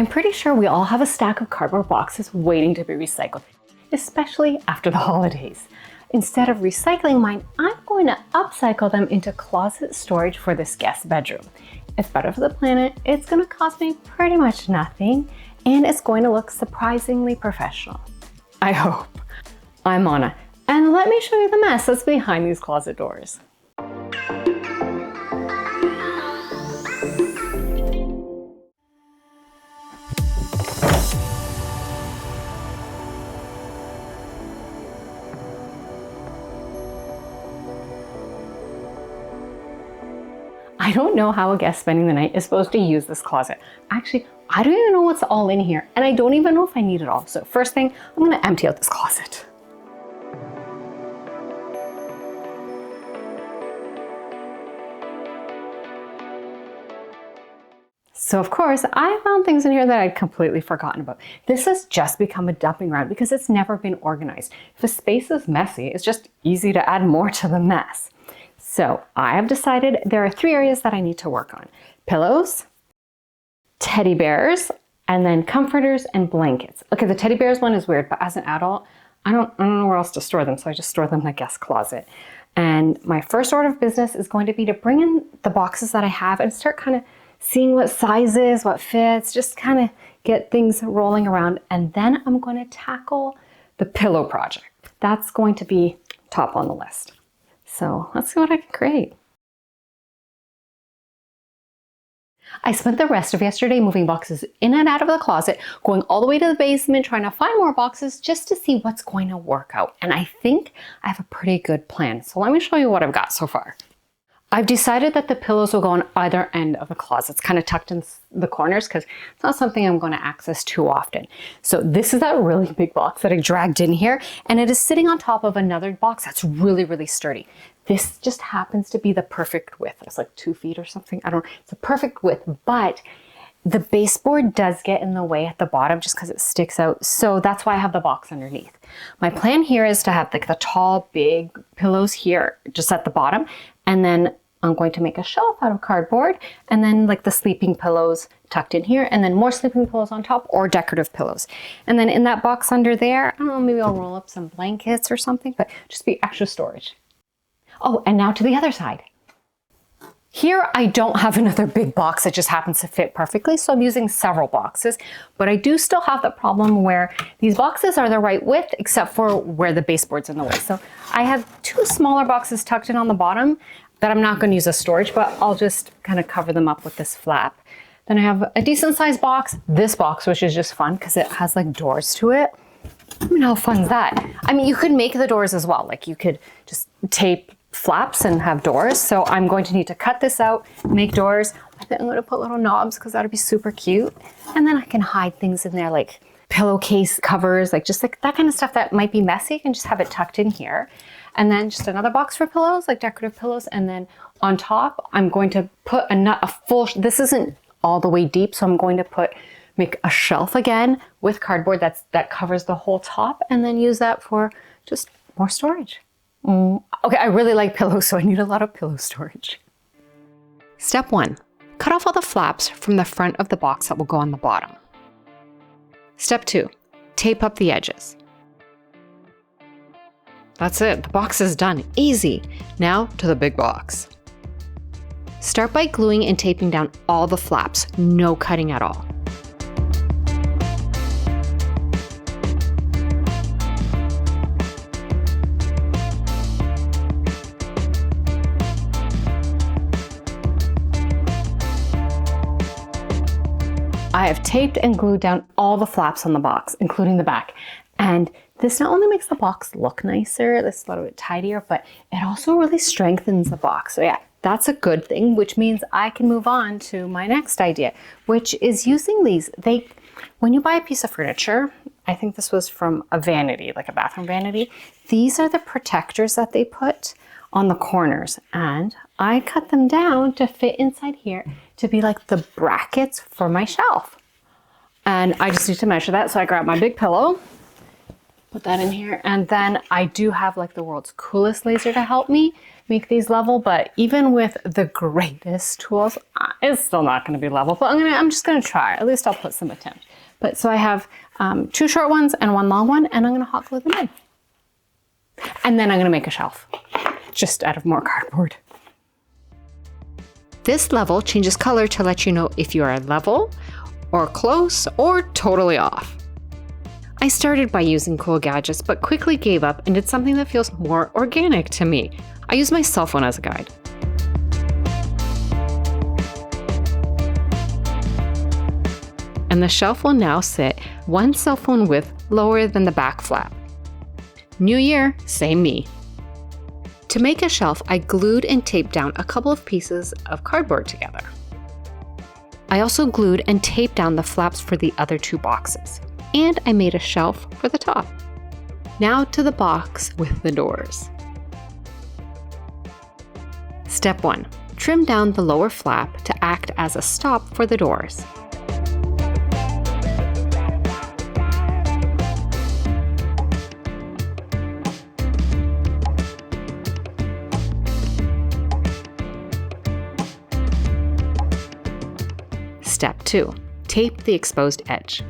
I'm pretty sure we all have a stack of cardboard boxes waiting to be recycled, especially after the holidays. Instead of recycling mine, I'm going to upcycle them into closet storage for this guest bedroom. It's better for the planet, it's going to cost me pretty much nothing, and it's going to look surprisingly professional. I hope. I'm Anna, and let me show you the mess that's behind these closet doors. I don't know how a guest spending the night is supposed to use this closet. Actually, I don't even know what's all in here, and I don't even know if I need it all. So first thing, I'm gonna empty out this closet. So of course, I found things in here that I'd completely forgotten about. This has just become a dumping ground because it's never been organized. If a space is messy, it's just easy to add more to the mess. So I have decided there are 3 areas that I need to work on: pillows, teddy bears, and then comforters and blankets. Okay, the teddy bears one is weird, but as an adult, I don't know where else to store them, so I just store them in the guest closet. And my first order of business is going to be to bring in the boxes that I have and start kind of seeing what sizes, what fits, just kind of get things rolling around. And then I'm going to tackle the pillow project. That's going to be top on the list. So let's see what I can create. I spent the rest of yesterday moving boxes in and out of the closet, going all the way to the basement, trying to find more boxes just to see what's going to work out. And I think I have a pretty good plan. So let me show you what I've got so far. I've decided that the pillows will go on either end of the closet. It's kind of tucked in the corners because it's not something I'm going to access too often. So this is that really big box that I dragged in here, and it is sitting on top of another box that's really, really sturdy. This just happens to be the perfect width. It's like 2 feet or something. I don't know. It's a perfect width, but the baseboard does get in the way at the bottom just because it sticks out. So that's why I have the box underneath. My plan here is to have like the tall, big pillows here just at the bottom, and then I'm going to make a shelf out of cardboard, and then like the sleeping pillows tucked in here, and then more sleeping pillows on top, or decorative pillows. And then in that box under there, I don't know, maybe I'll roll up some blankets or something, but just be extra storage. Oh, and now to the other side. Here, I don't have another big box that just happens to fit perfectly, so I'm using several boxes, but I do still have the problem where these boxes are the right width, except for where the baseboard's in the way. So I have 2 smaller boxes tucked in on the bottom that I'm not going to use as storage, but I'll just kind of cover them up with this flap. Then I have a decent sized box, this box, which is just fun because it has like doors to it. I mean, how fun is that? I mean, you could make the doors as well. Like you could just tape flaps and have doors. So I'm going to need to cut this out, make doors. I think I'm going to put little knobs because that'd be super cute. And then I can hide things in there like pillowcase covers, like just like that kind of stuff that might be messy. You can just have it tucked in here. And then just another box for pillows, like decorative pillows. And then on top, I'm going to put a full, this isn't all the way deep, so I'm going to make a shelf again with cardboard that covers the whole top, and then use that for just more storage. Okay, I really like pillows, so I need a lot of pillow storage. Step 1, cut off all the flaps from the front of the box that will go on the bottom. Step 2, tape up the edges. That's it, the box is done, easy. Now to the big box. Start by gluing and taping down all the flaps, no cutting at all. I have taped and glued down all the flaps on the box, including the back. And this not only makes the box look nicer, it's a little bit tidier, but it also really strengthens the box. So yeah, that's a good thing, which means I can move on to my next idea, which is using these. When you buy a piece of furniture, I think this was from a vanity, like a bathroom vanity, these are the protectors that they put on the corners, and I cut them down to fit inside here to be like the brackets for my shelf. And I just need to measure that. So I grab my big pillow, Put that in here. And then I do have like the world's coolest laser to help me make these level, but even with the greatest tools, it's still not going to be level, but I'm just going to try. At least I'll put some attempt. But so I have 2 short ones and 1 long one, and I'm going to hot glue them in. And then I'm going to make a shelf just out of more cardboard. This level changes color to let you know if you are level or close or totally off. I started by using cool gadgets, but quickly gave up and did something that feels more organic to me. I use my cell phone as a guide. And the shelf will now sit 1 cell phone width lower than the back flap. New year, same me. To make a shelf, I glued and taped down a couple of pieces of cardboard together. I also glued and taped down the flaps for the other 2 boxes. And I made a shelf for the top. Now to the box with the doors. Step 1. Trim down the lower flap to act as a stop for the doors. Step 2. Tape the exposed edge.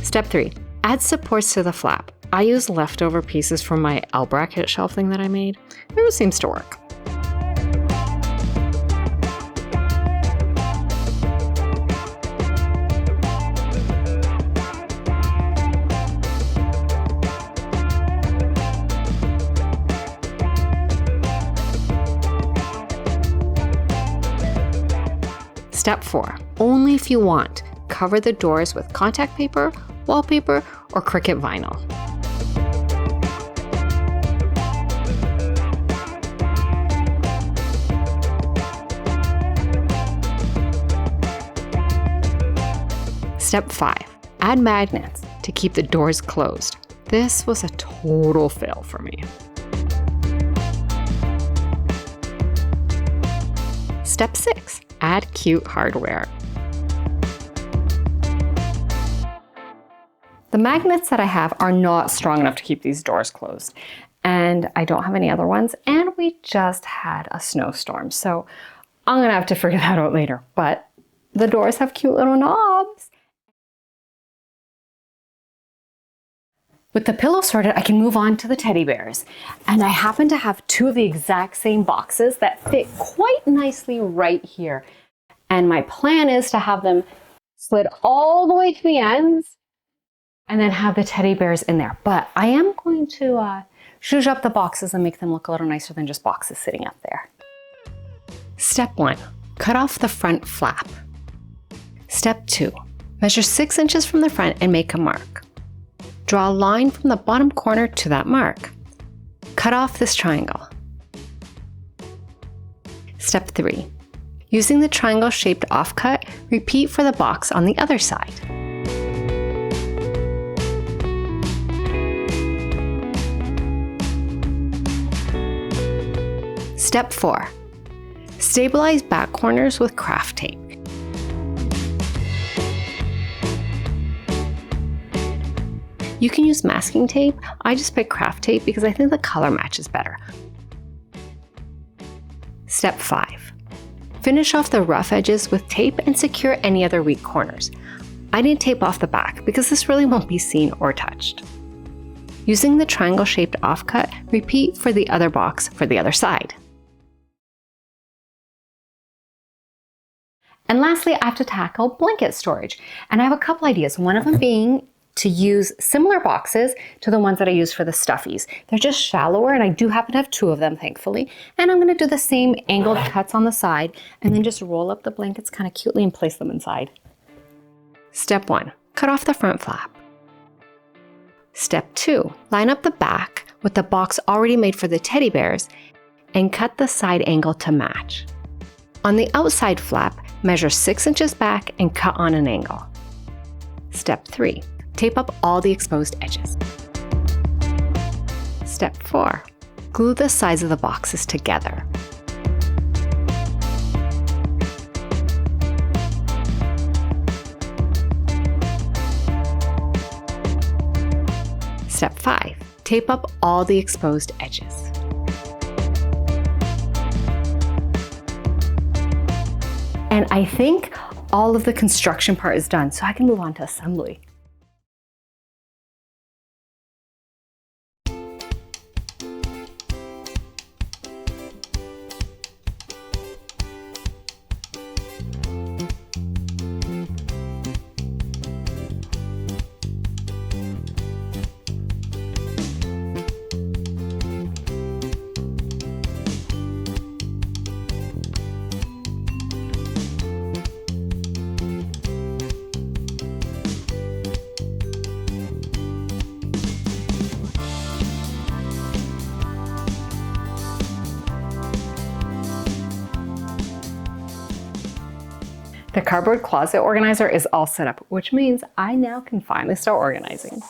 Step 3. Add supports to the flap. I use leftover pieces from my L bracket shelf thing that I made. It seems to work. Step 4. Only if you want, cover the doors with contact paper, wallpaper, or Cricut vinyl. Step 5. Add magnets to keep the doors closed. This was a total fail for me. Step 6. Add cute hardware. The magnets that I have are not strong enough to keep these doors closed, and I don't have any other ones, and we just had a snowstorm, so I'm gonna have to figure that out later. But the doors have cute little knobs. With the pillow sorted, I can move on to the teddy bears. And I happen to have 2 of the exact same boxes that fit quite nicely right here. And my plan is to have them slid all the way to the ends and then have the teddy bears in there. But I am going to zhuzh up the boxes and make them look a little nicer than just boxes sitting up there. Step 1, cut off the front flap. Step 2, measure 6 inches from the front and make a mark. Draw a line from the bottom corner to that mark. Cut off this triangle. Step 3, using the triangle-shaped offcut, repeat for the box on the other side. Step 4, stabilize back corners with craft tape. You can use masking tape. I just pick craft tape because I think the color matches better. Step 5, finish off the rough edges with tape and secure any other weak corners. I didn't tape off the back because this really won't be seen or touched. Using the triangle-shaped offcut, repeat for the other box for the other side. And lastly, I have to tackle blanket storage. And I have a couple ideas, one of them being to use similar boxes to the ones that I use for the stuffies. They're just shallower, and I do happen to have 2 of them, thankfully. And I'm gonna do the same angled cuts on the side and then just roll up the blankets kind of cutely and place them inside. Step 1, cut off the front flap. Step 2, line up the back with the box already made for the teddy bears and cut the side angle to match. On the outside flap, measure 6 inches back and cut on an angle. Step 3, tape up all the exposed edges. Step 4, glue the sides of the boxes together. Step 5, tape up all the exposed edges. And I think all of the construction part is done, so I can move on to assembly. The cardboard closet organizer is all set up, which means I now can finally start organizing.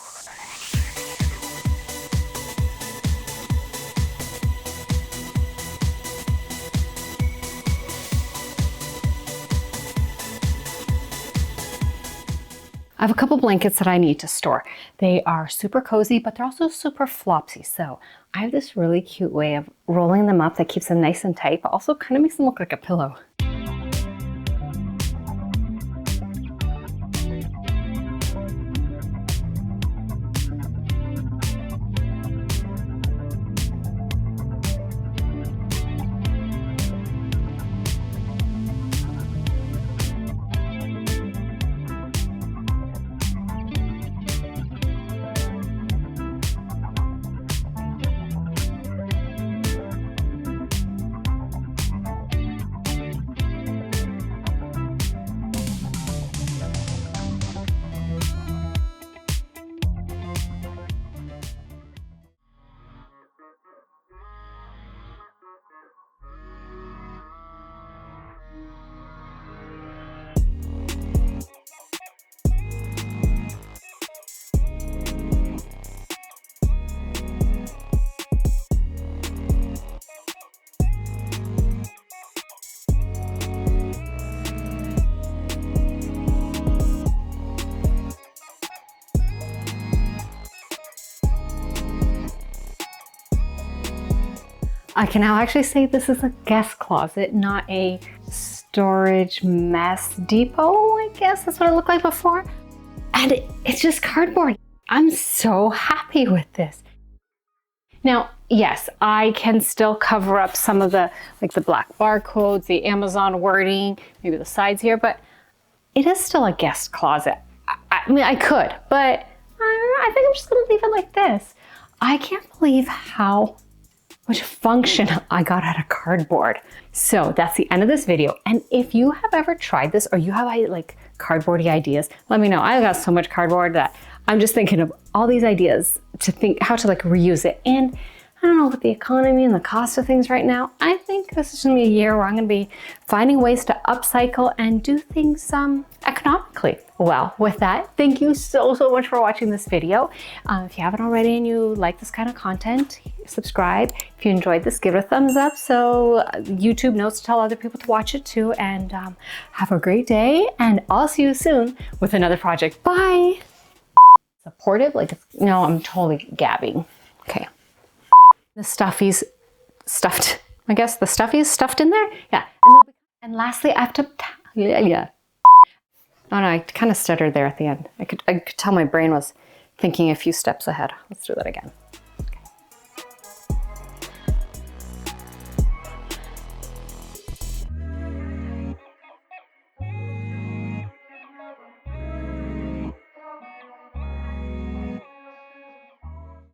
I have a couple blankets that I need to store. They are super cozy, but they're also super flopsy. So I have this really cute way of rolling them up that keeps them nice and tight, but also kind of makes them look like a pillow. I can now actually say this is a guest closet, not a storage mess depot, I guess that's what it looked like before. And it's just cardboard. I'm so happy with this. Now, yes, I can still cover up some of the, like the black barcodes, the Amazon wording, maybe the sides here, but it is still a guest closet. I mean, I could, but I think I'm just gonna leave it like this. I can't believe how much function I got out of cardboard. So that's the end of this video. And if you have ever tried this or you have like cardboardy ideas, let me know. I got so much cardboard that I'm just thinking of all these ideas to think how to like reuse it. And I don't know, with the economy and the cost of things right now, I think this is gonna be a year where I'm gonna be finding ways to upcycle and do things economically. Well, with that, thank you so much for watching this video. If you haven't already and you like this kind of content, subscribe. If you enjoyed this, give it a thumbs up so YouTube knows to tell other people to watch it too. And have a great day, and I'll see you soon with another project. Bye. Supportive, like, no, I'm totally gabbing. Okay. The stuffies stuffed, I guess the stuffies stuffed in there. Yeah. And lastly, I have to, yeah. Oh no, I kind of stuttered there at the end. I could tell my brain was thinking a few steps ahead. Let's do that again.